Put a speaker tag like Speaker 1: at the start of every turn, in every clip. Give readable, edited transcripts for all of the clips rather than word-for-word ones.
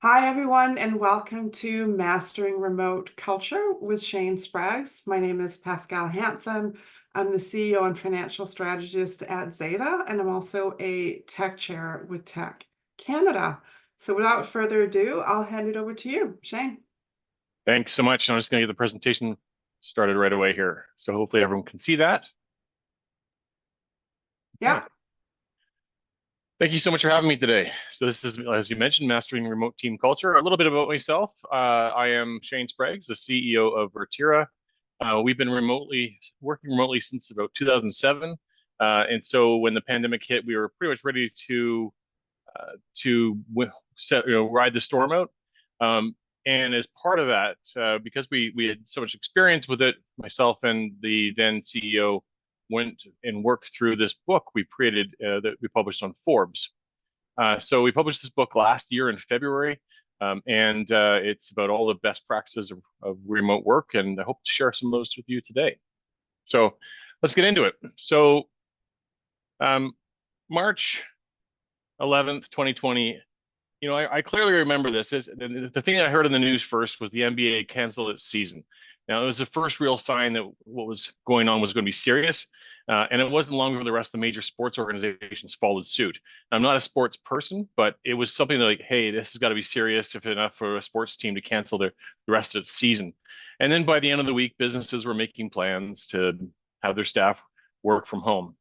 Speaker 1: Hi, everyone, and welcome to Mastering Remote Culture with Shane Spraggs. My name is Pascal Hansen. I'm the CEO and financial strategist at Zeta, and I'm also a tech chair with Tech Canada. So without further ado, I'll hand it over to you, Shane.
Speaker 2: Thanks so much. I'm just going to get the presentation started right away here. So hopefully everyone can see that.
Speaker 1: Yeah.
Speaker 2: Okay. Thank you so much for having me today. So this is, as you mentioned, Mastering Remote Team Culture. A little bit about myself. I am Shane Spraggs, the CEO of Vertira. We've been working remotely since about 2007. And so when the pandemic hit, we were pretty much ready to ride the storm out. And as part of that, because we had so much experience with it, myself and the then CEO went and worked through this book we created that we published on Forbes. So we published this book last year in February, and it's about all the best practices of remote work, and I hope to share some of those with you today. So let's get into it. So um, March 11th, 2020, I clearly remember this. The thing I heard in the news first was the NBA canceled its season. Now, it was the first real sign that what was going on was going to be serious. And it wasn't long before the rest of the major sports organizations followed suit. I'm not a sports person, but it was something like, hey, this has got to be serious if enough for a sports team to cancel the rest of its season. And then by the end of the week, businesses were making plans to have their staff work from home.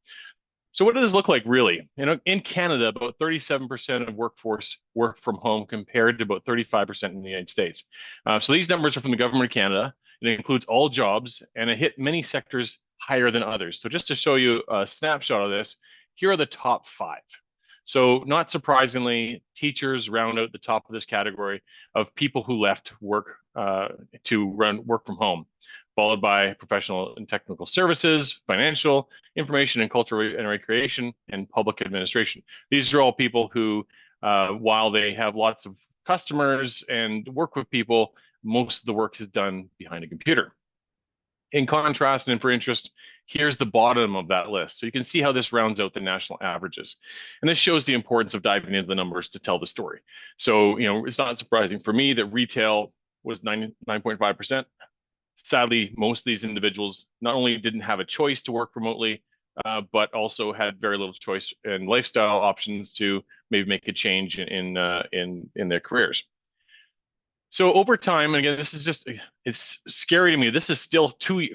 Speaker 2: So what does this look like really? In Canada, about 37% of workforce work from home compared to about 35% in the United States. So these numbers are from the government of Canada. It includes all jobs, and it hit many sectors higher than others. So just to show you a snapshot of this, here are the top five. So not surprisingly, teachers round out the top of this category of people who left work to work from home, followed by professional and technical services, financial, information and culture and recreation, and public administration. These are all people who, while they have lots of customers and work with people, most of the work is done behind a computer. In contrast, and for interest, here's the bottom of that list. So you can see how this rounds out the national averages. And this shows the importance of diving into the numbers to tell the story. So, it's not surprising for me that retail was 9.5%. Sadly, most of these individuals not only didn't have a choice to work remotely, but also had very little choice and lifestyle options to maybe make a change in their careers. So over time, and again, it's scary to me. This is still 3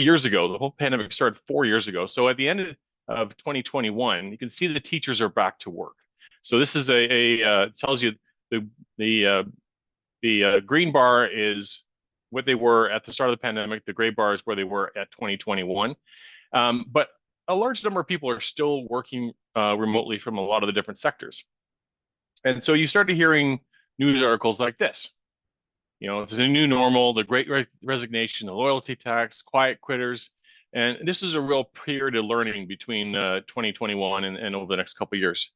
Speaker 2: years ago. The whole pandemic started 4 years ago. So at the end of 2021, you can see the teachers are back to work. So this is tells you the green bar is what they were at the start of the pandemic. The gray bar is where they were at 2021. But a large number of people are still working remotely from a lot of the different sectors. And so you started hearing news articles like this. It's a new normal, the great resignation, the loyalty tax, quiet quitters. And this is a real period of learning between 2021 and over the next couple of years.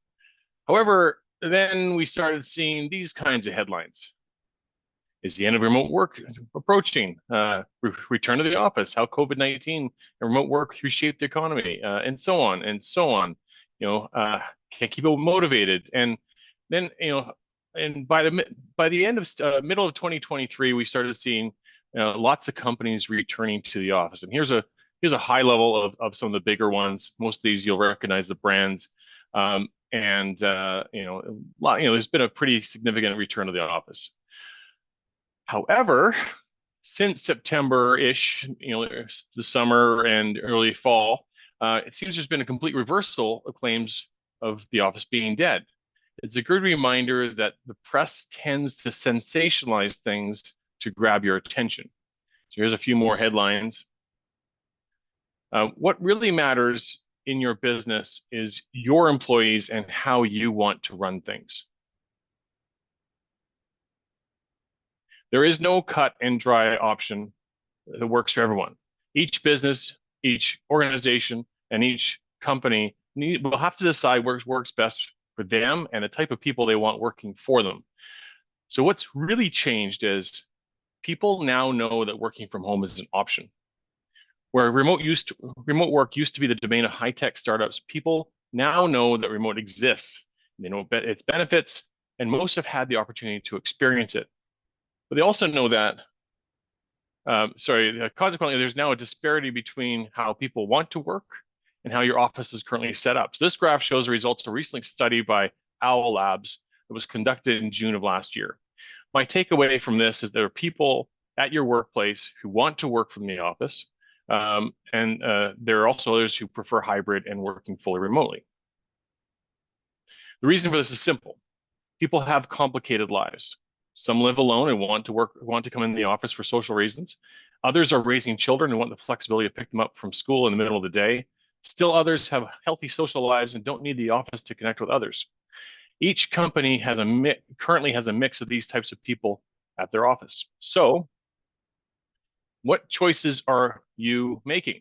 Speaker 2: However, then we started seeing these kinds of headlines. Is the end of remote work approaching? Return to the office, how COVID-19 and remote work reshaped the economy, and so on and so on. Can't keep people motivated. And then, and by the end of middle of 2023, we started seeing lots of companies returning to the office. And here's a high level of some of the bigger ones. Most of these you'll recognize the brands. There's been a pretty significant return to the office. However, since September-ish, the summer and early fall, it seems there's been a complete reversal of claims of the office being dead. It's a good reminder that the press tends to sensationalize things to grab your attention. So here's a few more headlines. What really matters in your business is your employees and how you want to run things. There is no cut and dry option that works for everyone. Each business, each organization, and each company will have to decide what works best for them and the type of people they want working for them. So what's really changed is people now know that working from home is an option. Where remote work used to be the domain of high-tech startups, people now know that remote exists. They know its benefits, and most have had the opportunity to experience it. But they also know that, consequently, there's now a disparity between how people want to work and how your office is currently set up. So this graph shows the results of a recent study by Owl Labs that was conducted in June of last year. My takeaway from this is there are people at your workplace who want to work from the office, and there are also others who prefer hybrid and working fully remotely. The reason for this is simple. People have complicated lives. Some live alone and want to come in the office for social reasons. Others are raising children and want the flexibility to pick them up from school in the middle of the day. Still others have healthy social lives and don't need the office to connect with others. Each company currently has a mix of these types of people at their office. So, what choices are you making?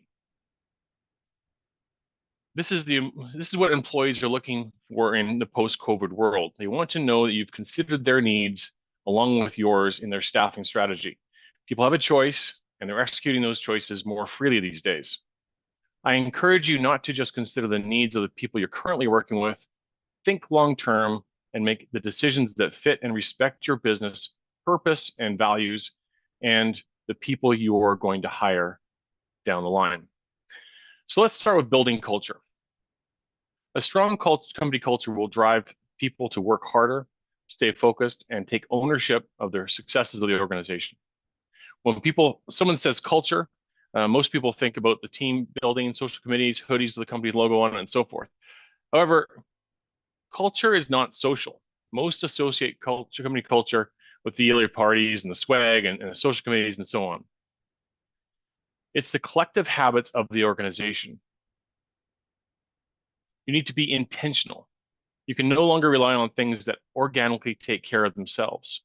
Speaker 2: This is what employees are looking for in the post-COVID world. They want to know that you've considered their needs along with yours in their staffing strategy. People have a choice, and they're executing those choices more freely these days. I encourage you not to just consider the needs of the people you're currently working with. Think long-term and make the decisions that fit and respect your business purpose and values and the people you're going to hire down the line. So let's start with building culture. A strong company culture will drive people to work harder, stay focused, and take ownership of their successes of the organization. When someone says culture, most people think about the team building, social committees, hoodies with the company logo on it, and so forth. However, culture is not social. Most associate company culture with the yearly parties and the swag and the social committees and so on. It's the collective habits of the organization. You need to be intentional. You can no longer rely on things that organically take care of themselves.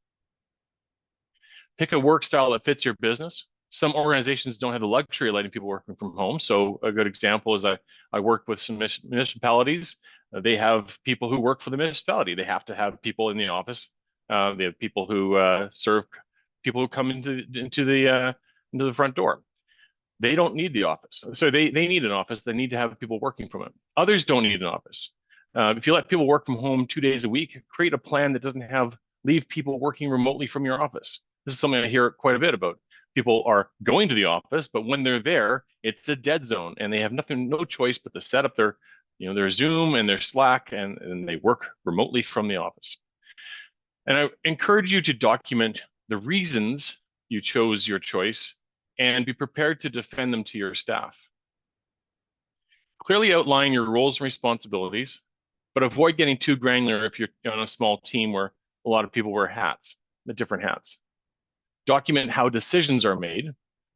Speaker 2: Pick a work style that fits your business. Some organizations don't have the luxury of letting people working from home. So a good example is I work with some municipalities. They have people who work for the municipality. They have to have people in the office. They have people who serve people who come into the front door. They don't need the office. So they need an office. They need to have people working from it. Others don't need an office. If you let people work from home 2 days a week, create a plan that doesn't leave people working remotely from your office. This is something I hear quite a bit about. People are going to the office, but when they're there, it's a dead zone, and they have no choice but to set up their Zoom and their Slack, and they work remotely from the office. And I encourage you to document the reasons you chose your choice and be prepared to defend them to your staff. Clearly outline your roles and responsibilities, but avoid getting too granular if you're on a small team where a lot of people wear different hats. Document how decisions are made,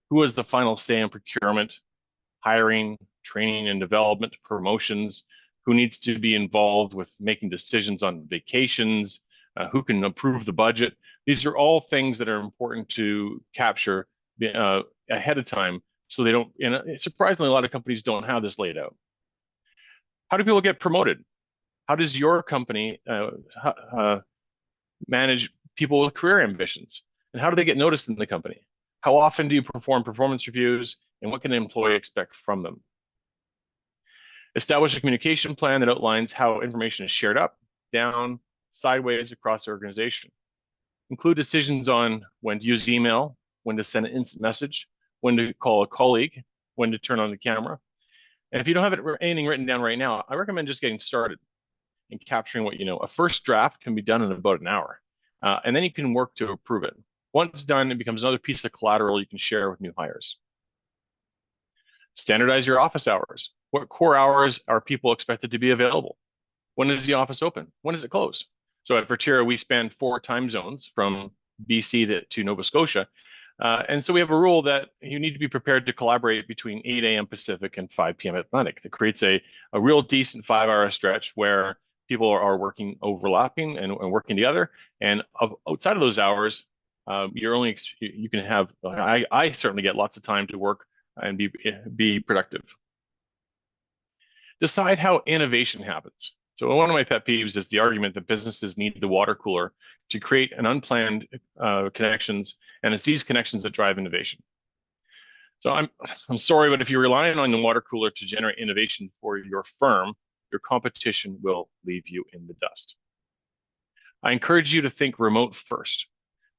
Speaker 2: who has the final say in procurement, hiring, training and development, promotions, who needs to be involved with making decisions on vacations, who can approve the budget. These are all things that are important to capture ahead of time, so they don't. And surprisingly, a lot of companies don't have this laid out. How do people get promoted? How does your company manage people with career ambitions? And how do they get noticed in the company? How often do you perform performance reviews, and what can an employee expect from them? Establish a communication plan that outlines how information is shared up, down, sideways across the organization. Include decisions on when to use email, when to send an instant message, when to call a colleague, when to turn on the camera. And if you don't have anything written down right now, I recommend just getting started and capturing what you know. A first draft can be done in about an hour, and then you can work to approve it. Once done, it becomes another piece of collateral you can share with new hires. Standardize your office hours. What core hours are people expected to be available? When is the office open? When does it close? So at Vertera, we span 4 time zones from BC to Nova Scotia. And so we have a rule that you need to be prepared to collaborate between 8 a.m. Pacific and 5 p.m. Atlantic. That creates a real decent 5-hour stretch where people are working overlapping and working together. And outside of those hours, you can have, I certainly get lots of time to work and be productive. Decide how innovation happens. So one of my pet peeves is the argument that businesses need the water cooler to create an unplanned connections, and it's these connections that drive innovation. So I'm sorry, but if you're relying on the water cooler to generate innovation for your firm, your competition will leave you in the dust. I encourage you to think remote first.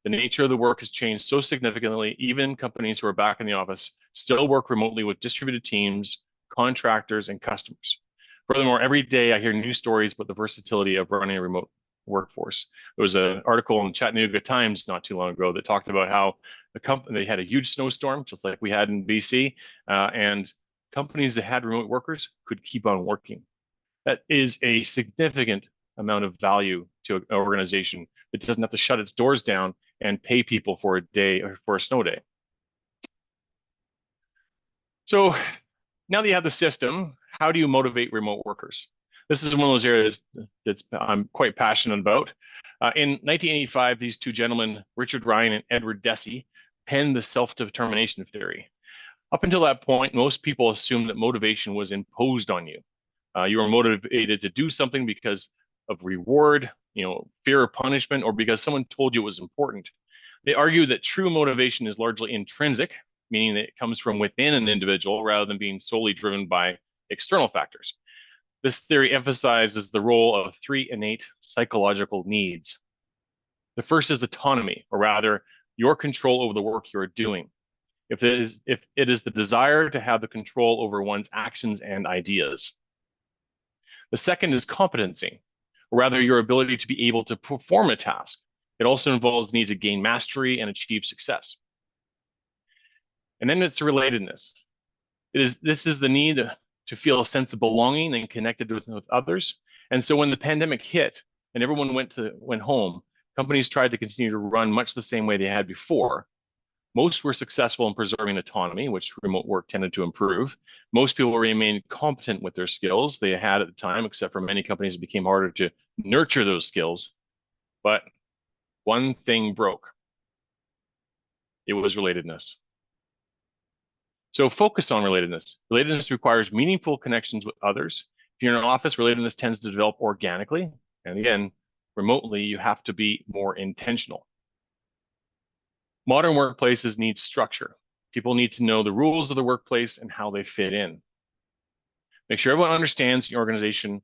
Speaker 2: The nature of the work has changed so significantly, even companies who are back in the office still work remotely with distributed teams, contractors, and customers. Furthermore, every day I hear new stories about the versatility of running a remote workforce. There was an article in Chattanooga Times not too long ago that talked about how the company they had a huge snowstorm, just like we had in BC, and companies that had remote workers could keep on working. That is a significant amount of value to an organization that doesn't have to shut its doors down and pay people for a day or for a snow day. So now that you have the system, how do you motivate remote workers? This is one of those areas that I'm quite passionate about. In 1985, these two gentlemen, Richard Ryan and Edward Deci, penned the self-determination theory. Up until that point, most people assumed that motivation was imposed on you. You were motivated to do something because of reward, fear of punishment, or because someone told you it was important. They argue that true motivation is largely intrinsic, meaning that it comes from within an individual rather than being solely driven by external factors. This theory emphasizes the role of three innate psychological needs. The first is autonomy, or rather, your control over the work you're doing. If it is the desire to have the control over one's actions and ideas. The second is competency, or rather your ability to be able to perform a task. It also involves the need to gain mastery and achieve success. And then it's relatedness. This is the need to feel a sense of belonging and connected with others. And so when the pandemic hit and everyone went home, companies tried to continue to run much the same way they had before. Most were successful in preserving autonomy, which remote work tended to improve. Most people remained competent with their skills they had at the time, except for many companies, it became harder to nurture those skills. But one thing broke. It was relatedness. So focus on relatedness. Relatedness requires meaningful connections with others. If you're in an office, relatedness tends to develop organically. And again, remotely, you have to be more intentional. Modern workplaces need structure. People need to know the rules of the workplace and how they fit in. Make sure everyone understands your organization,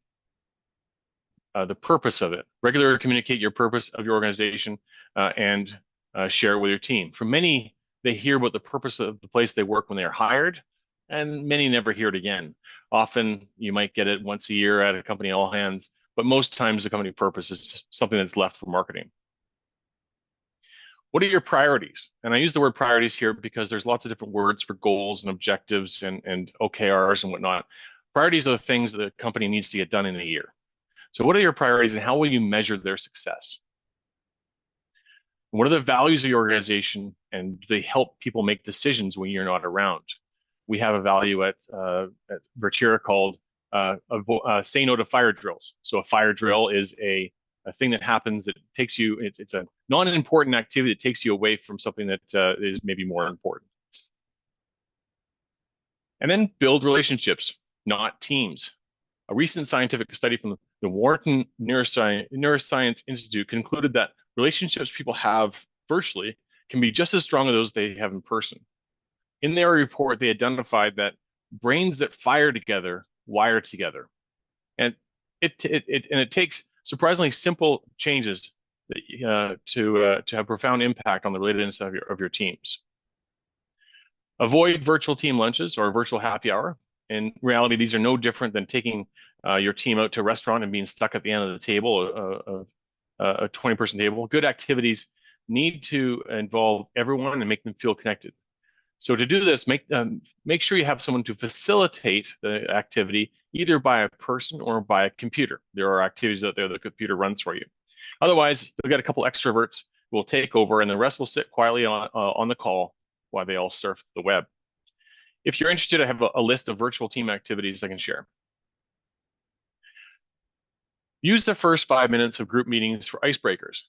Speaker 2: the purpose of it. Regularly communicate your purpose of your organization and share it with your team. For many, they hear about the purpose of the place they work when they are hired, and many never hear it again. Often, you might get it once a year at a company all hands, but most times the company purpose is something that's left for marketing. What are your priorities? And I use the word priorities here because there's lots of different words for goals and objectives and OKRs and whatnot. Priorities are the things that a company needs to get done in a year. So what are your priorities and how will you measure their success? What are the values of your organization and do they help people make decisions when you're not around? We have a value at Vertira called say no to fire drills. So a fire drill is a thing that happens that takes you, it's a non-important activity that takes you away from something that is maybe more important. And then build relationships, not teams. A recent scientific study from the Wharton Neuroscience Institute concluded that relationships people have virtually can be just as strong as those they have in person. In their report, they identified that brains that fire together wire together. And it takes surprisingly simple changes to have profound impact on the relatedness of your teams. Avoid virtual team lunches or virtual happy hour. In reality, these are no different than taking your team out to a restaurant and being stuck at the end of the table, a 20-person table. Good activities need to involve everyone and make them feel connected. So to do this, make sure you have someone to facilitate the activity, either by a person or by a computer. There are activities out there the computer runs for you. Otherwise, you'll get a couple extroverts who will take over, and the rest will sit quietly on the call while they all surf the web. If you're interested, I have a list of virtual team activities I can share. Use the first 5 minutes of group meetings for icebreakers.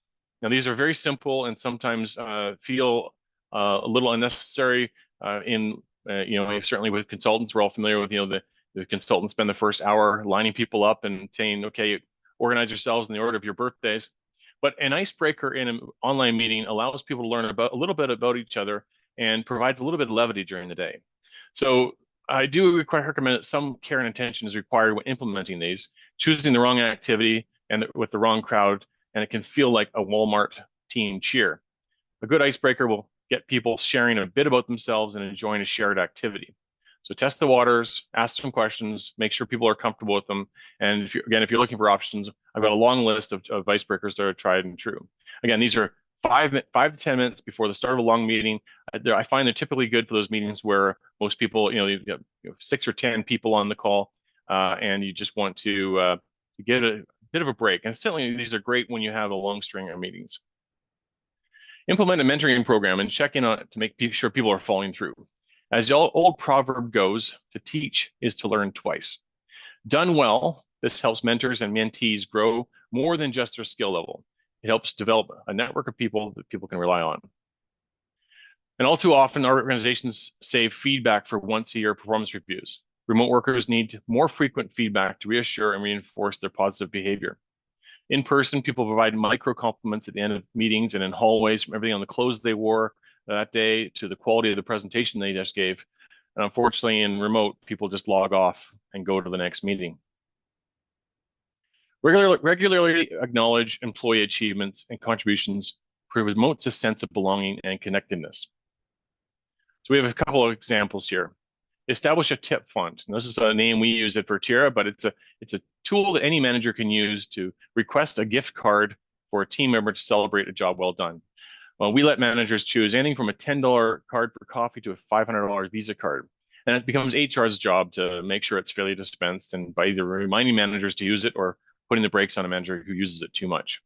Speaker 2: Now, these are very simple and sometimes feel a little unnecessary certainly with consultants, we're all familiar with, the consultants spend the first hour lining people up and saying, okay, organize yourselves in the order of your birthdays. But an icebreaker in an online meeting allows people to learn a little bit about each other and provides a little bit of levity during the day. So I do recommend that some care and attention is required when implementing these. Choosing the wrong activity and with the wrong crowd and it can feel like a Walmart team cheer. A good icebreaker will get people sharing a bit about themselves and enjoying a shared activity. So test the waters, ask some questions, make sure people are comfortable with them. And if if you're looking for options, I've got a long list of icebreakers that are tried and true. Again, these are 5 to 10 minutes before the start of a long meeting. I find they're typically good for those meetings where most people, you've got 6 or 10 people on the call, and you just want to get a bit of a break. And certainly these are great when you have a long string of meetings. Implement a mentoring program and check in on it to make sure people are following through. As the old proverb goes, to teach is to learn twice. Done well, this helps mentors and mentees grow more than just their skill level. It helps develop a network of people that people can rely on. And all too often, our organizations save feedback for once-a-year performance reviews. Remote workers need more frequent feedback to reassure and reinforce their positive behavior. In person, people provide micro compliments at the end of meetings and in hallways, from everything on the clothes they wore that day to the quality of the presentation they just gave. And unfortunately, in remote, people just log off and go to the next meeting. Regularly acknowledge employee achievements and contributions promotes a sense of belonging and connectedness. So we have a couple of examples here. Establish a tip fund. And this is a name we use at Vertera, but it's a tool that any manager can use to request a gift card for a team member to celebrate a job well done. Well, we let managers choose anything from a $10 card for coffee to a $500 Visa card. And it becomes HR's job to make sure it's fairly dispensed, and by either reminding managers to use it or putting the brakes on a manager who uses it too much.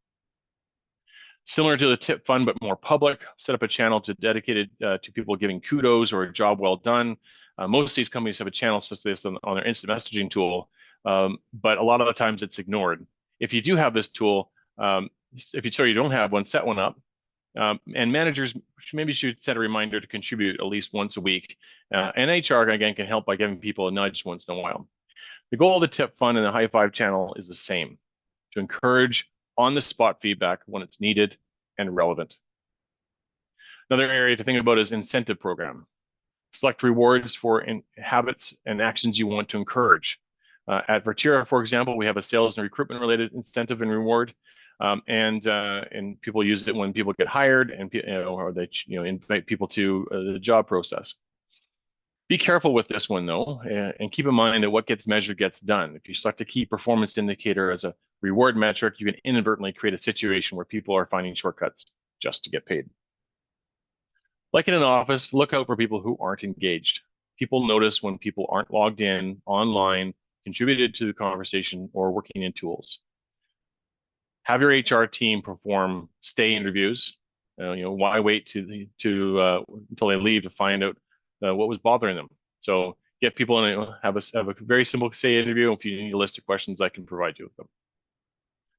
Speaker 2: Similar to the tip fund, but more public, set up a channel dedicated to people giving kudos or a job well done. Most of these companies have a channel such as this on their instant messaging tool, but a lot of the times it's ignored. If you do have this tool, if you don't have one, set one up. And managers maybe should set a reminder to contribute at least once a week. And HR, again, can help by giving people a nudge once in a while. The goal of the tip fund and the high five channel is the same: to encourage on-the-spot feedback when it's needed and relevant. Another area to think about is incentive program. Select rewards for habits and actions you want to encourage. At Vertera, for example, we have a sales and recruitment related incentive and reward. And people use it when people get hired and or they invite people to the job process. Be careful with this one though, and keep in mind that what gets measured gets done. If you select a key performance indicator as a reward metric, you can inadvertently create a situation where people are finding shortcuts just to get paid. Like in an office, look out for people who aren't engaged. People notice when people aren't logged in, online, contributed to the conversation, or working in tools. Have your HR team perform stay interviews. Why wait until they leave to find out what was bothering them? So get people in, have a very simple stay interview. If you need a list of questions, I can provide you with them.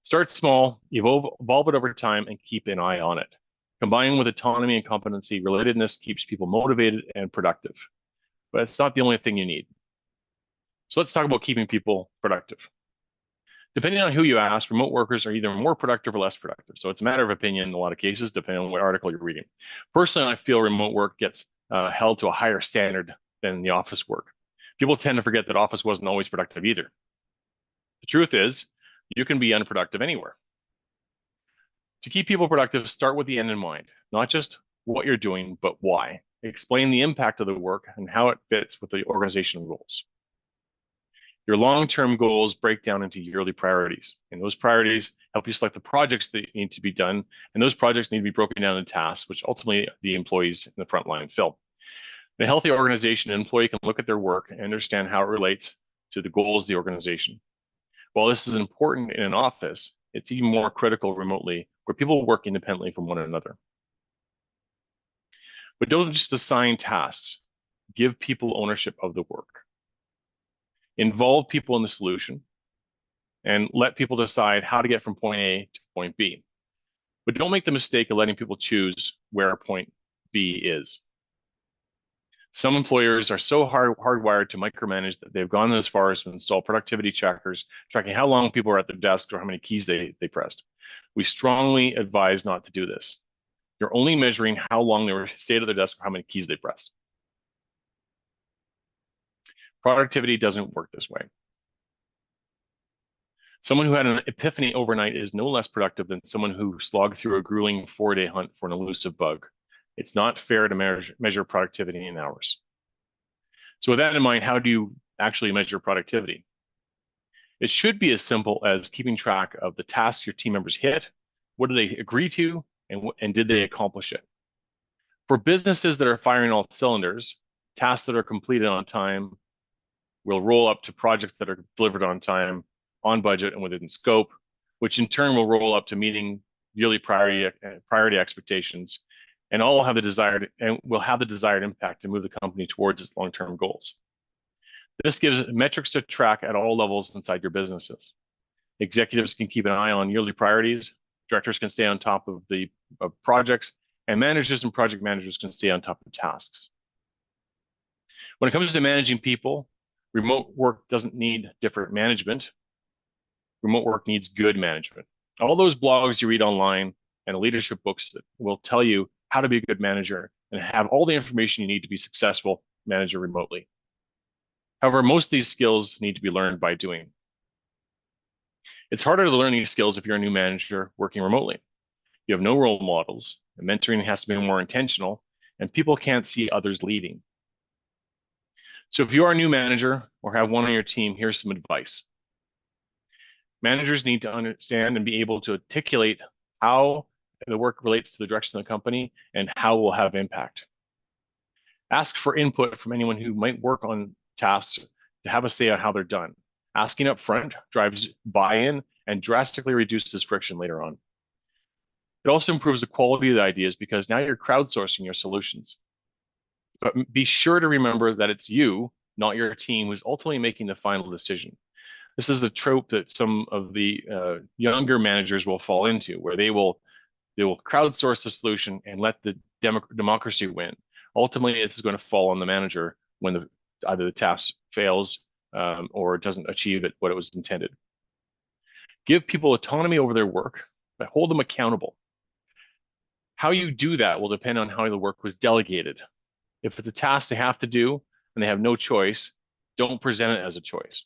Speaker 2: Start small, evolve it over time, and keep an eye on it. Combining with autonomy and competency, relatedness keeps people motivated and productive. But it's not the only thing you need. So let's talk about keeping people productive. Depending on who you ask, remote workers are either more productive or less productive. So it's a matter of opinion in a lot of cases, depending on what article you're reading. Personally, I feel remote work gets held to a higher standard than the office work. People tend to forget that office wasn't always productive either. The truth is, you can be unproductive anywhere. To keep people productive, start with the end in mind, not just what you're doing, but why. Explain the impact of the work and how it fits with the organizational goals. Your long-term goals break down into yearly priorities, and those priorities help you select the projects that need to be done, and those projects need to be broken down into tasks, which ultimately the employees in the front line fill. In a healthy organization, an employee can look at their work and understand how it relates to the goals of the organization. While this is important in an office, it's even more critical remotely, where people work independently from one another. But don't just assign tasks. Give people ownership of the work. Involve people in the solution, and let people decide how to get from point A to point B. But don't make the mistake of letting people choose where point B is. Some employers are so hardwired to micromanage that they've gone as far as to install productivity checkers, tracking how long people are at their desk or how many keys they pressed. We strongly advise not to do this. You're only measuring how long they stayed at their desk or how many keys they pressed. Productivity doesn't work this way. Someone who had an epiphany overnight is no less productive than someone who slogged through a grueling 4-day hunt for an elusive bug. It's not fair to measure productivity in hours. So with that in mind, how do you actually measure productivity? It should be as simple as keeping track of the tasks your team members hit, what did they agree to, and did they accomplish it? For businesses that are firing all cylinders, tasks that are completed on time will roll up to projects that are delivered on time, on budget, and within scope, which in turn will roll up to meeting yearly priority expectations, and all will have the desired impact to move the company towards its long-term goals. This gives metrics to track at all levels inside your businesses. Executives can keep an eye on yearly priorities, directors can stay on top of projects, and managers and project managers can stay on top of tasks. When it comes to managing people, remote work doesn't need different management. Remote work needs good management. All those blogs you read online and leadership books that will tell you how to be a good manager and have all the information you need to be successful manager remotely. However, most of these skills need to be learned by doing. It's harder to learn these skills if you're a new manager working remotely. You have no role models, and mentoring has to be more intentional, and people can't see others leading. So if you are a new manager or have one on your team, here's some advice. Managers need to understand and be able to articulate how the work relates to the direction of the company and how it will have impact. Ask for input from anyone who might work on tasks to have a say on how they're done. Asking up front drives buy-in and drastically reduces friction later on. It also improves the quality of the ideas because now you're crowdsourcing your solutions. But be sure to remember that it's you, not your team, who's ultimately making the final decision. This is the trope that some of the younger managers will fall into, where they will crowdsource the solution and let the democracy win. Ultimately, this is going to fall on the manager when either the task fails or doesn't achieve what it was intended. Give people autonomy over their work, but hold them accountable. How you do that will depend on how the work was delegated. If it's a task they have to do and they have no choice, don't present it as a choice.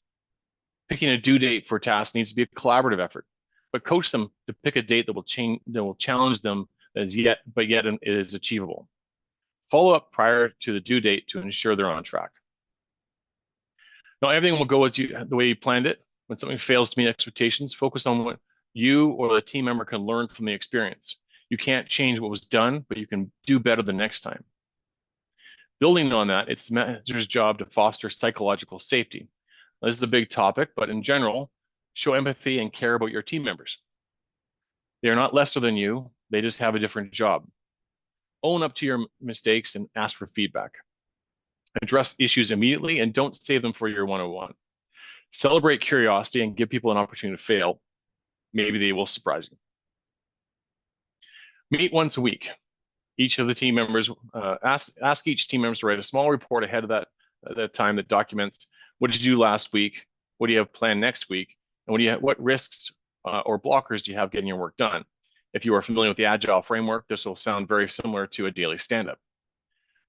Speaker 2: Picking a due date for a task needs to be a collaborative effort, but coach them to pick a date that will challenge them but yet it is achievable. Follow up prior to the due date to ensure they're on track. Not everything will go the way you planned it. When something fails to meet expectations, focus on what you or the team member can learn from the experience. You can't change what was done, but you can do better the next time. Building on that, it's the manager's job to foster psychological safety. This is a big topic, but in general, show empathy and care about your team members. They are not lesser than you, they just have a different job. Own up to your mistakes and ask for feedback. Address issues immediately and don't save them for your one-on-one. Celebrate curiosity and give people an opportunity to fail. Maybe they will surprise you. Meet once a week. Each of the team members, ask each team member to write a small report ahead of that time that documents what did you do last week, what do you have planned next week, and what risks or blockers do you have getting your work done. If you are familiar with the Agile framework, this will sound very similar to a daily stand-up.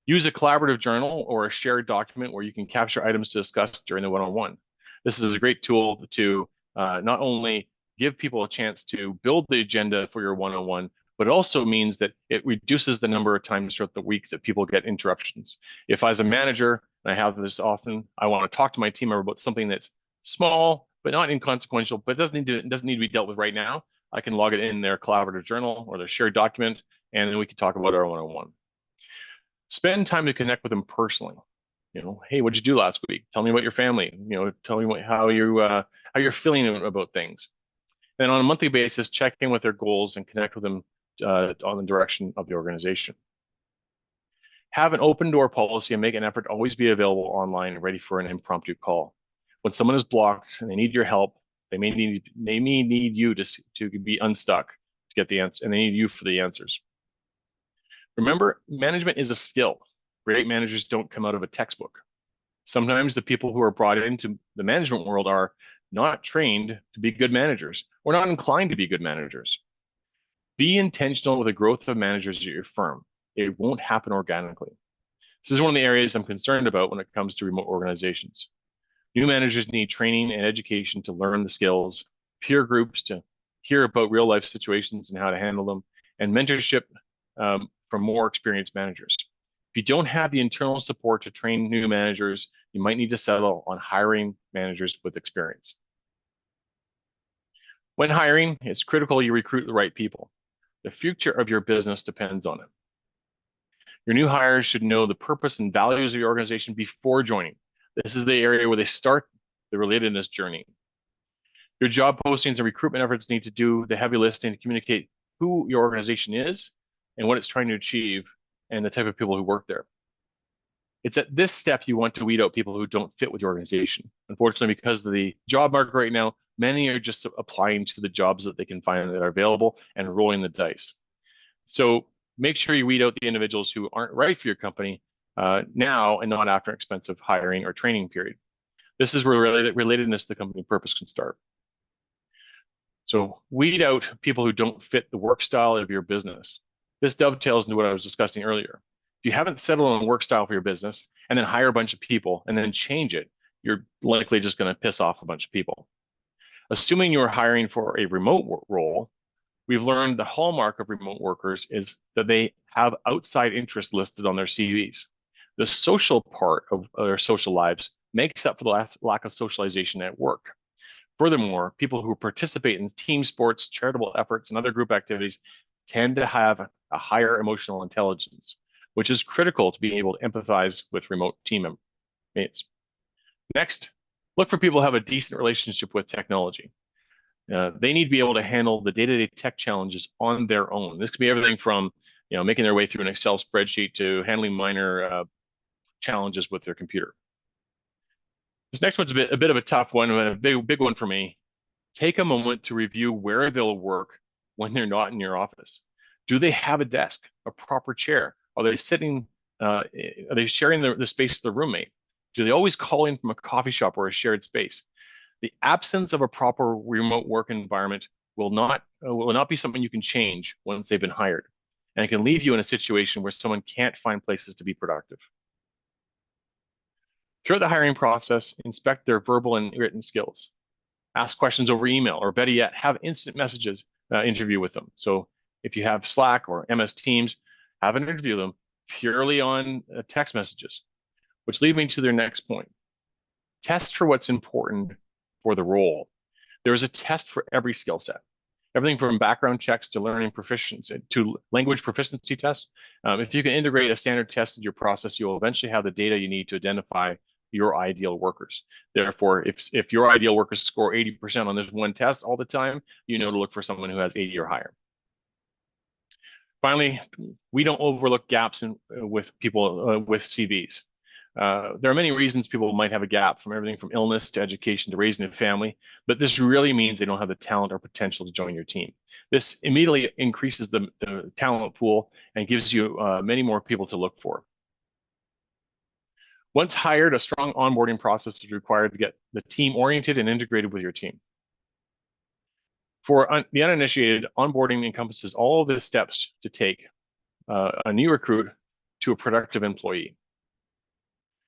Speaker 2: Use a collaborative journal or a shared document where you can capture items to discuss during the one-on-one. This is a great tool to not only give people a chance to build the agenda for your one-on-one, but it also means that it reduces the number of times throughout the week that people get interruptions. If as a manager, and I have this often, I want to talk to my team member about something that's small, but not inconsequential, but doesn't need to be dealt with right now, I can log it in their collaborative journal or their shared document, and then we can talk about our one-on-one. Spend time to connect with them personally. Hey, what'd you do last week? Tell me about your family. Tell me how you're feeling about things. And on a monthly basis, check in with their goals and connect with them on the direction of the organization. Have an open door policy and make an effort to always be available online and ready for an impromptu call. When someone is blocked and they need your help, they may need you to be unstuck to get the answer, and they need you for the answers. Remember, management is a skill. Great managers don't come out of a textbook. Sometimes the people who are brought into the management world are not trained to be good managers or not inclined to be good managers. Be intentional with the growth of managers at your firm. It won't happen organically. This is one of the areas I'm concerned about when it comes to remote organizations. New managers need training and education to learn the skills peer groups to hear about real life situations and how to handle them, and mentorship from more experienced managers. If you don't have the internal support to train new managers, you might need to settle on hiring managers with experience. When hiring, it's critical you recruit the right people. The future of your business depends on it. Your new hires should know the purpose and values of your organization before joining. This is the area where they start the relatedness journey. Your job postings and recruitment efforts need to do the heavy lifting to communicate who your organization is and what it's trying to achieve and the type of people who work there. It's at this step you want to weed out people who don't fit with your organization. Unfortunately, because of the job market right now, many are just applying to the jobs that they can find that are available and rolling the dice. So make sure you weed out the individuals who aren't right for your company now and not after an expensive hiring or training period. This is where relatedness to the company purpose can start. So weed out people who don't fit the work style of your business. This dovetails into what I was discussing earlier. If you haven't settled on a work style for your business and then hire a bunch of people and then change it, you're likely just going to piss off a bunch of people. Assuming you're hiring for a remote role, we've learned the hallmark of remote workers is that they have outside interests listed on their CVs. The social part of their social lives makes up for the lack of socialization at work. Furthermore, people who participate in team sports, charitable efforts, and other group activities tend to have a higher emotional intelligence, which is critical to being able to empathize with remote teammates. Next, look for people who have a decent relationship with technology. They need to be able to handle the day-to-day tech challenges on their own. This could be everything from making their way through an Excel spreadsheet to handling minor challenges with their computer. This next one's a bit of a tough one, and a big one for me. Take a moment to review where they'll work when they're not in your office. Do they have a desk, a proper chair? Are they sitting? Are they sharing the space with their roommate? Do they always call in from a coffee shop or a shared space? The absence of a proper remote work environment will not be something you can change once they've been hired, and it can leave you in a situation where someone can't find places to be productive. Throughout the hiring process, inspect their verbal and written skills. Ask questions over email, or better yet, have instant messages interview with them. So if you have Slack or MS Teams, have an interview with them purely on text messages, which lead me to their next point. Test for what's important for the role. There is a test for every skill set. Everything from background checks to learning proficiency to language proficiency tests. If you can integrate a standard test into your process, you'll eventually have the data you need to identify your ideal workers. Therefore, if your ideal workers score 80% on this one test all the time, you know to look for someone who has 80 or higher. Finally, we don't overlook gaps with people with CVs. There are many reasons people might have a gap, from everything from illness to education to raising a family, but this really means they don't have the talent or potential to join your team. This immediately increases the talent pool and gives you many more people to look for. Once hired, a strong onboarding process is required to get the team oriented and integrated with your team. For the uninitiated, onboarding encompasses all of the steps to take a new recruit to a productive employee.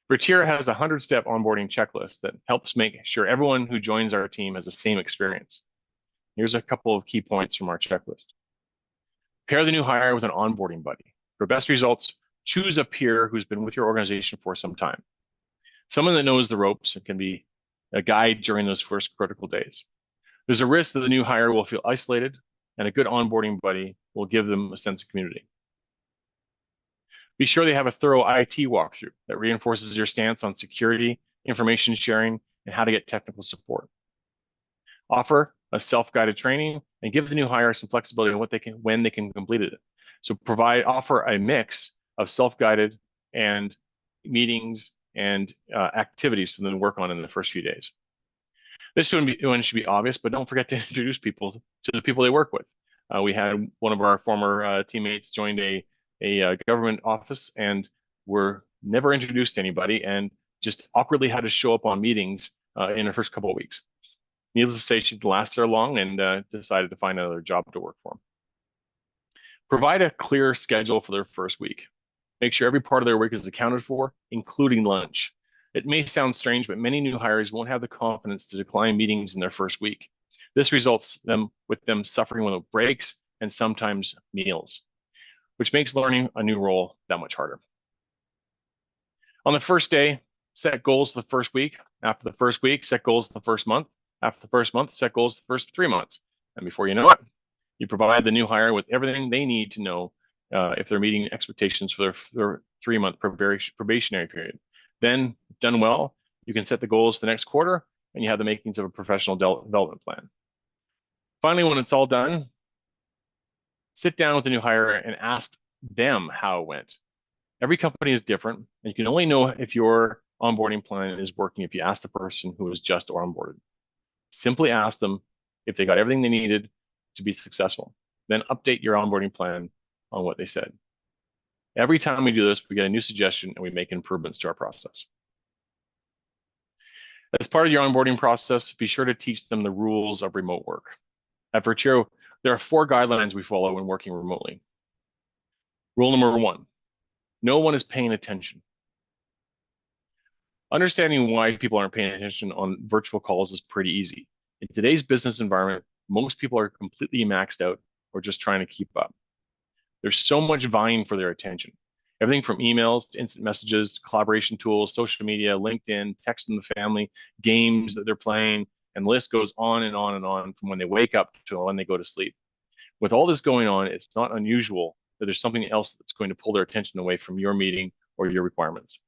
Speaker 2: Vertier has a 100-step onboarding checklist that helps make sure everyone who joins our team has the same experience. Here's a couple of key points from our checklist. Pair the new hire with an onboarding buddy. For best results, choose a peer who's been with your organization for some time. Someone that knows the ropes and can be a guide during those first critical days. There's a risk that the new hire will feel isolated, and a good onboarding buddy will give them a sense of community. Be sure they have a thorough IT walkthrough that reinforces your stance on security, information sharing, and how to get technical support. Offer a self-guided training and give the new hire some flexibility on when they can complete it. So offer a mix of self-guided and meetings and activities for them to work on in the first few days. This should be obvious, but don't forget to introduce people to the people they work with. We had one of our former teammates joined a government office and were never introduced to anybody and just awkwardly had to show up on meetings in her first couple of weeks. Needless to say, she didn't last there long and decided to find another job to work for. Provide a clear schedule for their first week. Make sure every part of their week is accounted for, including lunch. It may sound strange, but many new hires won't have the confidence to decline meetings in their first week. This results with them suffering without breaks and sometimes meals, which makes learning a new role that much harder. On the first day, set goals the first week. After the first week, set goals the first month. After the first month, set goals the first 3 months. And before you know it, you provide the new hire with everything they need to know if they're meeting expectations for their 3-month probationary period. Then, done well, you can set the goals the next quarter, and you have the makings of a professional development plan. Finally, when it's all done, sit down with the new hire and ask them how it went. Every company is different, and you can only know if your onboarding plan is working if you ask the person who was just onboarded. Simply ask them if they got everything they needed to be successful. Then update your onboarding plan on what they said. Every time we do this, we get a new suggestion and we make improvements to our process. As part of your onboarding process, be sure to teach them the rules of remote work. At Vertero, there are 4 guidelines we follow when working remotely. Rule number 1, no one is paying attention. Understanding why people aren't paying attention on virtual calls is pretty easy. In today's business environment, most people are completely maxed out or just trying to keep up. There's so much vying for their attention. Everything from emails to instant messages, collaboration tools, social media, LinkedIn, texting the family, games that they're playing, and the list goes on and on and on from when they wake up to when they go to sleep. With all this going on, it's not unusual that there's something else that's going to pull their attention away from your meeting or your requirements.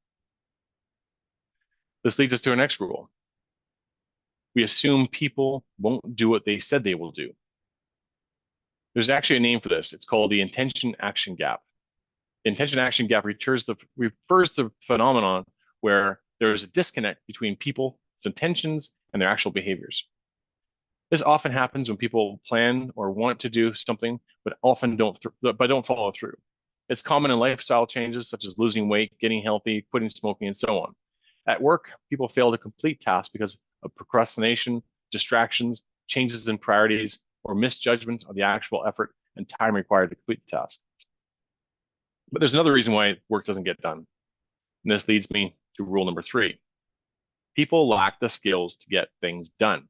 Speaker 2: This leads us to our next rule. We assume people won't do what they said they will do. There's actually a name for this. It's called the intention-action gap. The intention-action gap refers to the phenomenon where there is a disconnect between people's intentions and their actual behaviors. This often happens when people plan or want to do something, but often don't follow through. It's common in lifestyle changes such as losing weight, getting healthy, quitting smoking, and so on. At work, people fail to complete tasks because of procrastination, distractions, changes in priorities, or misjudgment of the actual effort and time required to complete the task. But there's another reason why work doesn't get done. And this leads me to rule number 3. People lack the skills to get things done.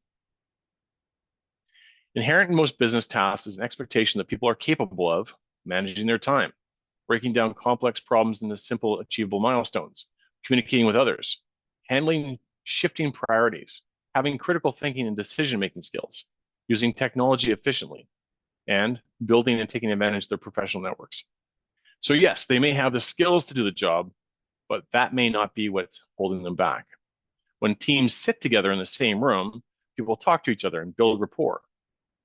Speaker 2: Inherent in most business tasks is an expectation that people are capable of managing their time, breaking down complex problems into simple, achievable milestones, communicating with others, handling shifting priorities, having critical thinking and decision-making skills, using technology efficiently, and building and taking advantage of their professional networks. So yes, they may have the skills to do the job, but that may not be what's holding them back. When teams sit together in the same room, people talk to each other and build rapport.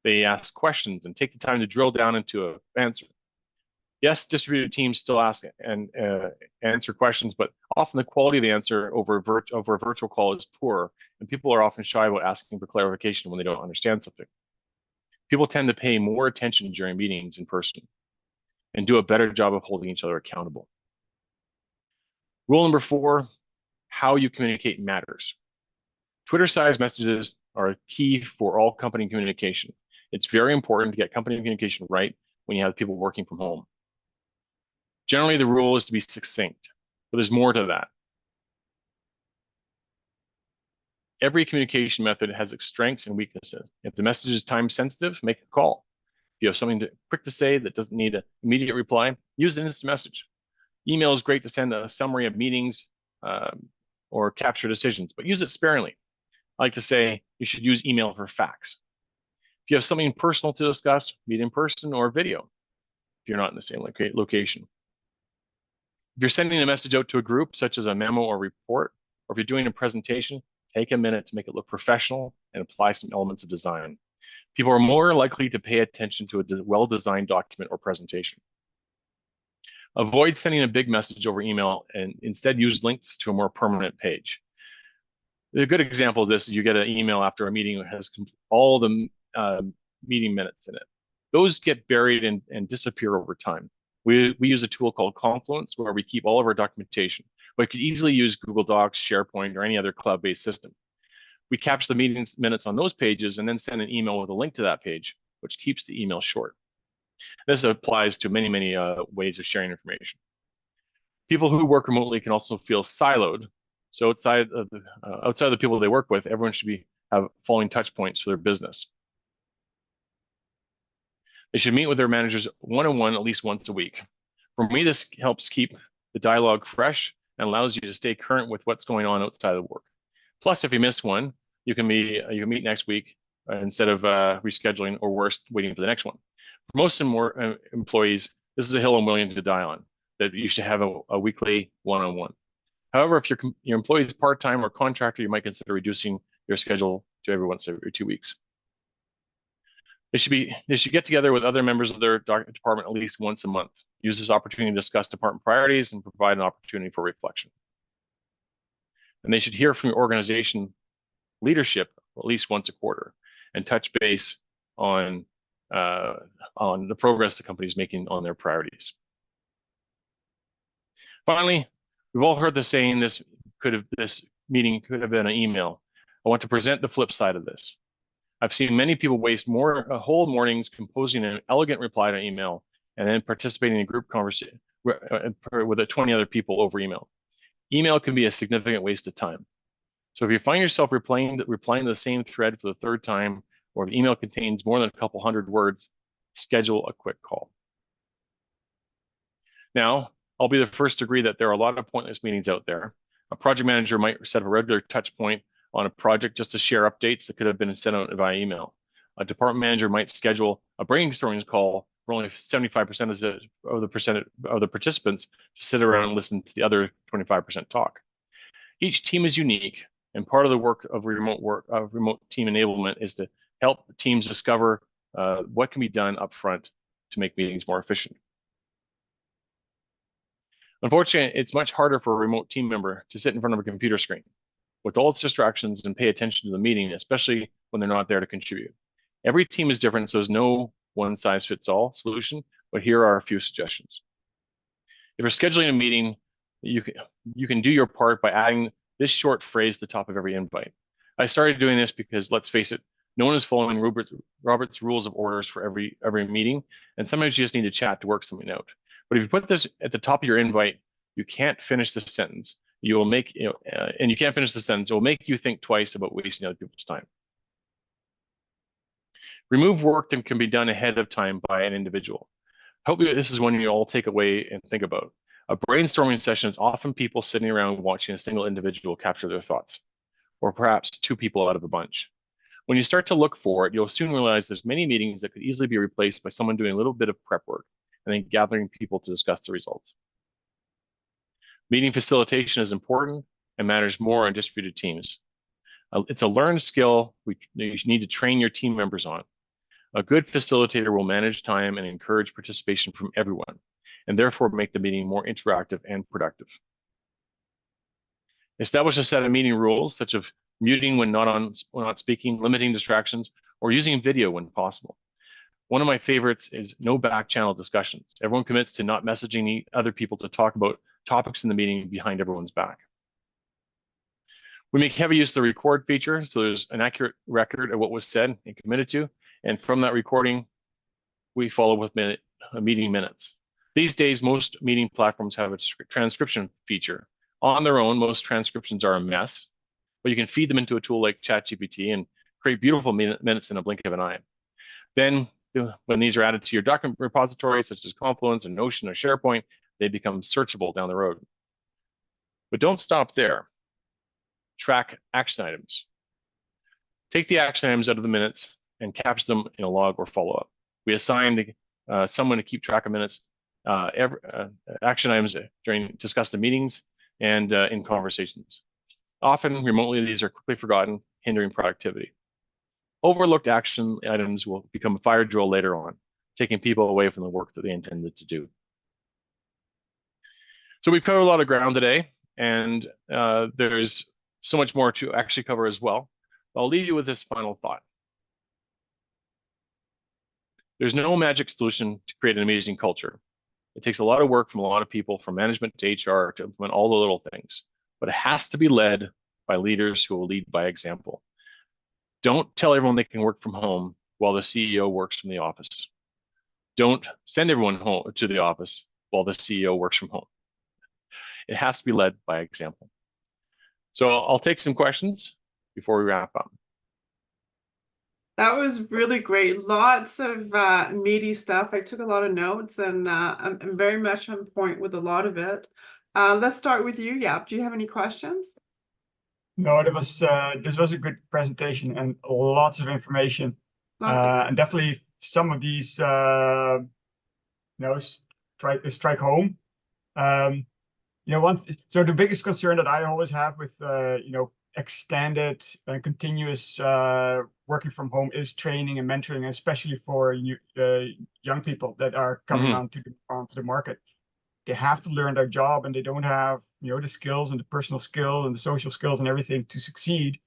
Speaker 2: They ask questions and take the time to drill down into an answer. Yes, distributed teams still ask and answer questions, but often the quality of the answer over a virtual call is poor, and people are often shy about asking for clarification when they don't understand something. People tend to pay more attention during meetings in person and do a better job of holding each other accountable. Rule number 4, how you communicate matters. Twitter-sized messages are key for all company communication. It's very important to get company communication right when you have people working from home. Generally, the rule is to be succinct, but there's more to that. Every communication method has its strengths and weaknesses. If the message is time sensitive, make a call. If you have something quick to say that doesn't need an immediate reply, use an instant message. Email is great to send a summary of meetings or capture decisions, but use it sparingly. I like to say you should use email for facts. If you have something personal to discuss, meet in person or video if you're not in the same location. If you're sending a message out to a group, such as a memo or report, or if you're doing a presentation, take a minute to make it look professional and apply some elements of design. People are more likely to pay attention to a well-designed document or presentation. Avoid sending a big message over email and instead use links to a more permanent page. A good example of this is you get an email after a meeting that has all the meeting minutes in it. Those get buried and disappear over time. We use a tool called Confluence where we keep all of our documentation, but you could easily use Google Docs, SharePoint, or any other cloud-based system. We capture the meeting minutes on those pages and then send an email with a link to that page, which keeps the email short. This applies to many, many ways of sharing information. People who work remotely can also feel siloed. So outside of the people they work with, everyone should have following touch points for their business. They should meet with their managers one-on-one at least once a week. For me, this helps keep the dialogue fresh and allows you to stay current with what's going on outside of work. Plus, if you miss one, you can meet next week instead of rescheduling, or worse, waiting for the next one. For most employees, this is a hill I'm willing to die on, that you should have a weekly one-on-one. However, if your employee is part-time or contractor, you might consider reducing your schedule to every 2 weeks. They should get together with other members of their department at least once a month. Use this opportunity to discuss department priorities and provide an opportunity for reflection. And they should hear from your organization leadership at least once a quarter and touch base on the progress the company is making on their priorities. Finally, we've all heard the saying, this meeting could have been an email. I want to present the flip side of this. I've seen many people waste whole mornings composing an elegant reply to an email and then participating in a group conversation with 20 other people over email. Email can be a significant waste of time. So if you find yourself replying to the same thread for the third time, or the email contains more than a couple hundred words, schedule a quick call. Now, I'll be the first to agree that there are a lot of pointless meetings out there. A project manager might set up a regular touch point on a project just to share updates that could have been sent out via email. A department manager might schedule a brainstorming call for only 75% of the participants to sit around and listen to the other 25% talk. Each team is unique, and part of the work of remote team enablement is to help teams discover what can be done up front to make meetings more efficient. Unfortunately, it's much harder for a remote team member to sit in front of a computer screen with all its distractions and pay attention to the meeting, especially when they're not there to contribute. Every team is different, so there's no one-size-fits-all solution, but here are a few suggestions. If you're scheduling a meeting, you can do your part by adding this short phrase at the top of every invite. I started doing this because, let's face it, no one is following Robert's rules of orders for every meeting, and sometimes you just need to chat to work something out. But if you put this at the top of your invite, you can't finish the sentence. You will make, and you can't finish the sentence. It will make you think twice about wasting other people's time. Remove work that can be done ahead of time by an individual. Hopefully this is one you all take away and think about. A brainstorming session is often people sitting around watching a single individual capture their thoughts, or perhaps two people out of a bunch. When you start to look for it, you'll soon realize there's many meetings that could easily be replaced by someone doing a little bit of prep work and then gathering people to discuss the results. Meeting facilitation is important and matters more on distributed teams. It's a learned skill you need to train your team members on. A good facilitator will manage time and encourage participation from everyone, and therefore make the meeting more interactive and productive. Establish a set of meeting rules, such as muting when not speaking, limiting distractions, or using video when possible. One of my favorites is no back channel discussions. Everyone commits to not messaging other people to talk about topics in the meeting behind everyone's back. We make heavy use of the record feature, so there's an accurate record of what was said and committed to, and from that recording, we follow with meeting minutes. These days, most meeting platforms have a transcription feature. On their own, most transcriptions are a mess, but you can feed them into a tool like ChatGPT and create beautiful minutes in a blink of an eye. Then, when these are added to your document repository, such as Confluence and Notion or SharePoint, they become searchable down the road. But don't stop there. Track action items. Take the action items out of the minutes and capture them in a log or follow-up. We assigned someone to keep track of minutes, action items during discussed meetings and in conversations. Often, remotely, these are quickly forgotten, hindering productivity. Overlooked action items will become a fire drill later on, taking people away from the work that they intended to do. So we've covered a lot of ground today, and there's so much more to actually cover as well. I'll leave you with this final thought. There's no magic solution to create an amazing culture. It takes a lot of work from a lot of people, from management to HR, to implement all the little things, but it has to be led by leaders who will lead by example. Don't tell everyone they can work from home while the CEO works from the office. Don't send everyone home to the office while the CEO works from home. It has to be led by example. So I'll take some questions before we wrap up.
Speaker 1: That was really great. Lots of meaty stuff. I took a lot of notes and I'm very much on point with a lot of it. Let's start with you. Yeah. Do you have any questions?
Speaker 3: No, it was this was a good presentation and lots of information,
Speaker 1: Lots of
Speaker 3: and definitely some of these strike home. Um, so the biggest concern that I always have with extended and continuous working from home is training and mentoring, especially for young people that are coming
Speaker 2: Mhm.
Speaker 3: onto the market. They have to learn their job and they don't have the skills and the personal skill and the social skills and everything to succeed.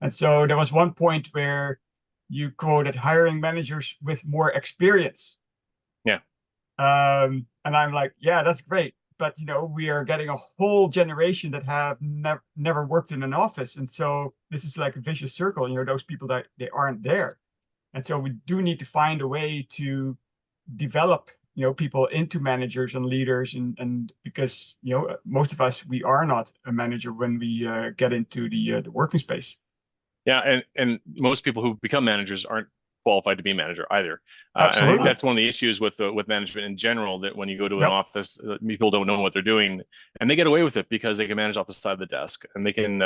Speaker 3: And so there was one point where you quoted hiring managers with more experience.
Speaker 2: Yeah.
Speaker 3: And I'm like, yeah, that's great, but we are getting a whole generation that have never worked in an office, and so this is like a vicious circle. Those people that they aren't there, and so we do need to find a way to develop people into managers and leaders, and because most of us, we are not a manager when we get into the working space.
Speaker 2: Yeah, and most people who become managers aren't qualified to be a manager either. And I think
Speaker 3: Absolutely.
Speaker 2: that's one of the issues with management in general, that when you go to an
Speaker 3: Yep.
Speaker 2: office, people don't know what they're doing, and they get away with it because they can manage off the side of the desk, and they can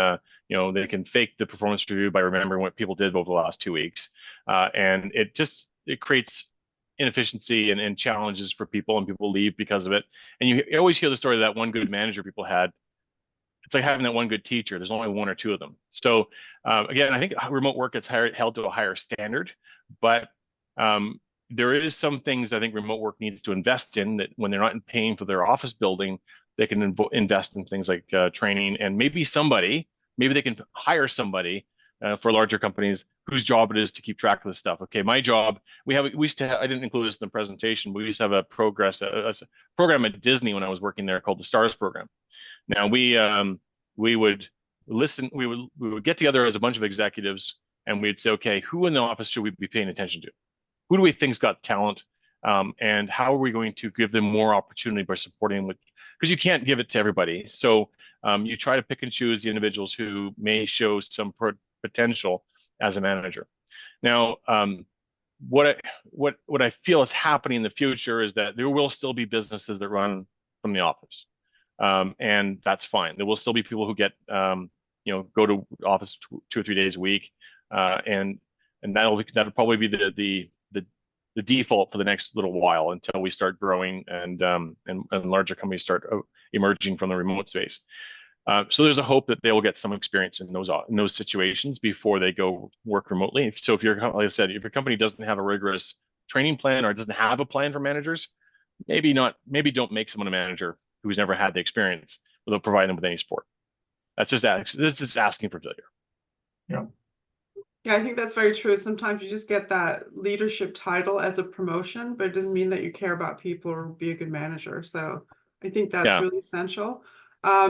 Speaker 2: they can fake the performance review by remembering what people did over the last 2 weeks, and it creates inefficiency and challenges for people, and people leave because of it. And you always hear the story of that one good manager people had. It's like having that one good teacher. There's only one or two of them. So again, I think remote work gets held to a higher standard, but um, there is some things I think remote work needs to invest in, that when they're not paying for their office building, they can invest in things like training, and maybe they can hire somebody for larger companies whose job it is to keep track of this stuff. Okay, my job, we used to have, I didn't include this in the presentation, but we used to have a program at Disney when I was working there called the STARS program. Now we would we would get together as a bunch of executives, and we'd say, okay, who in the office should we be paying attention to? Who do we think's got talent? And how are we going to give them more opportunity by supporting them with, because you can't give it to everybody. So you try to pick and choose the individuals who may show some potential as a manager. Now, what I feel is happening in the future is that there will still be businesses that run from the office, and that's fine. There will still be people who get go to office 2 or 3 days a week, and that'll probably be the default for the next little while until we start growing and larger companies start emerging from the remote space. So there's a hope that they will get some experience in those situations before they go work remotely. So if like I said, if your company doesn't have a rigorous training plan or doesn't have a plan for managers, maybe don't make someone a manager who's never had the experience without providing them with any support. This is asking for failure.
Speaker 3: Yeah.
Speaker 1: Yeah, I think that's very true. Sometimes you just get that leadership title as a promotion, but it doesn't mean that you care about people or be a good manager. So I think that's
Speaker 2: Yeah.
Speaker 1: really essential.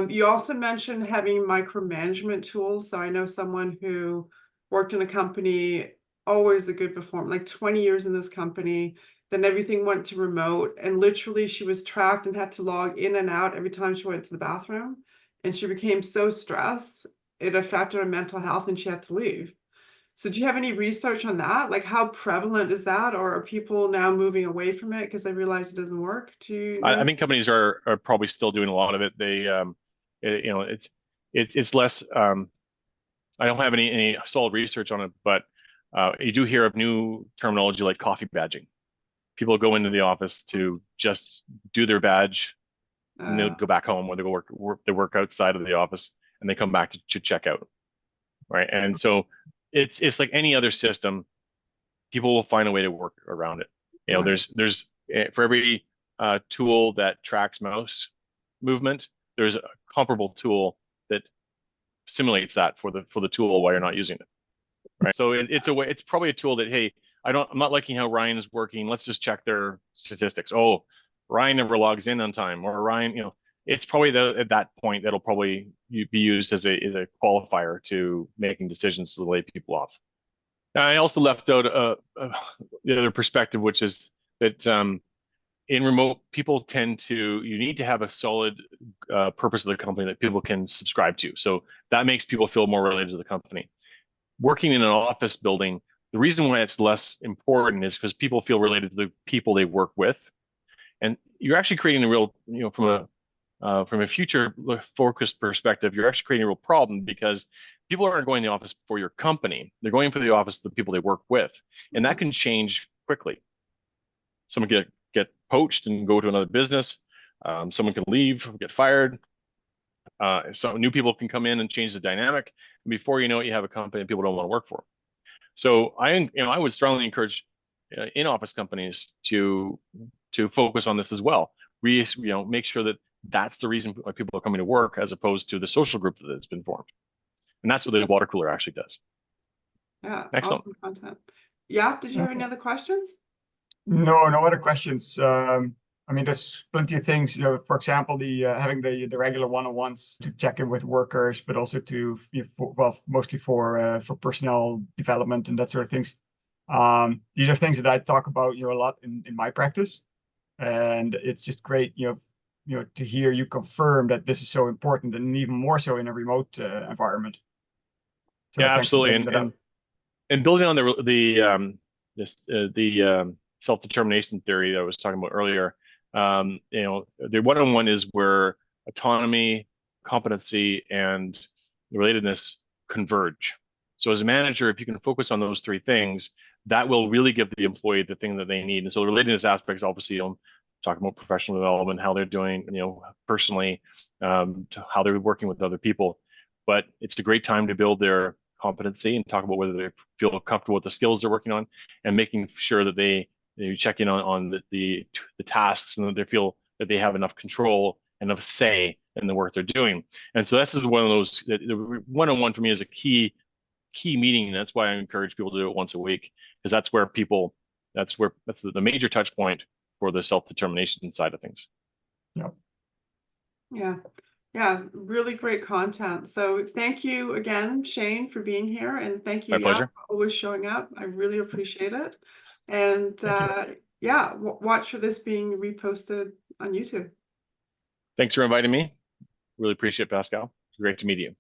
Speaker 1: You also mentioned having micromanagement tools. So I know someone who worked in a company, always a good performer, like 20 years in this company. Then everything went to remote, and literally she was tracked and had to log in and out every time she went to the bathroom. And she became so stressed, it affected her mental health, and she had to leave. So do you have any research on that? Like how prevalent is that? Or are people now moving away from it because they realize it doesn't work? Do you
Speaker 2: I
Speaker 1: know?
Speaker 2: think companies are probably still doing a lot of it. It's less. I don't have any solid research on it, but you do hear of new terminology like coffee badging. People go into the office to just do their badge, and they'll
Speaker 1: Uh,
Speaker 2: go back home, or they go work outside of the office, and they come back to check out, right? And so it's like any other system. People will find a way to work around it.
Speaker 1: right.
Speaker 2: There's for every tool that tracks mouse movement, there's a comparable tool that simulates that for the tool while you're not using it, right? So it's a way. It's probably a tool that, hey, I'm not liking how Ryan is working. Let's just check their statistics. Oh, Ryan never logs in on time, or Ryan, it's probably at that point that'll probably be used as a qualifier to making decisions to lay people off. I also left out the other perspective, which is that in remote, people you need to have a solid purpose of the company that people can subscribe to. So that makes people feel more related to the company. Working in an office building, The reason why it's less important is because people feel related to the people they work with, and you're actually creating a real, from a future focused perspective, you're actually creating a real problem because people aren't going to the office for your company; they're going for the office of the people they work with, and that can change quickly. Someone get poached and go to another business. Someone can leave, get fired. Some new people can come in and change the dynamic. And before you know it, you have a company and people don't want to work for them. So I would strongly encourage in-office companies to focus on this as well. Make sure that that's the reason why people are coming to work, as opposed to the social group that has been formed. And that's what the water cooler actually does.
Speaker 1: Yeah,
Speaker 2: Excellent.
Speaker 1: awesome content. Yeah, did you have any other questions?
Speaker 3: No, no other questions. I mean, there's plenty of things, for example, the having the regular one-on-ones to check in with workers, but also to, mostly for personnel development and that sort of things. These are things that I talk about, a lot in my practice, and it's just great, to hear you confirm that this is so important, and even more so in a remote environment. So
Speaker 2: Yeah,
Speaker 3: thanks for
Speaker 2: absolutely.
Speaker 3: bringing that up.
Speaker 2: And building on the self-determination theory that I was talking about earlier, the one-on-one is where autonomy, competency, and relatedness converge. So as a manager, if you can focus on those three things, that will really give the employee the thing that they need. And so the relatedness aspects, obviously, talking about professional development, how they're doing, personally, how they're working with other people. But it's a great time to build their competency and talk about whether they feel comfortable with the skills they're working on, and making sure that they check in on the tasks, and that they feel that they have enough control, enough say in the work they're doing. And so that's one of those, the one-on-one for me is a key meeting. And that's why I encourage people to do it once a week, because that's the major touch point for the self-determination side of things.
Speaker 3: Yeah.
Speaker 1: Yeah, really great content. So thank you again, Shane, for being here, and thank you,
Speaker 2: My pleasure.
Speaker 1: for always showing up. I really appreciate it. And watch for this being reposted on YouTube.
Speaker 2: Thanks for inviting me. Really appreciate it, Pascal. It's great to meet you.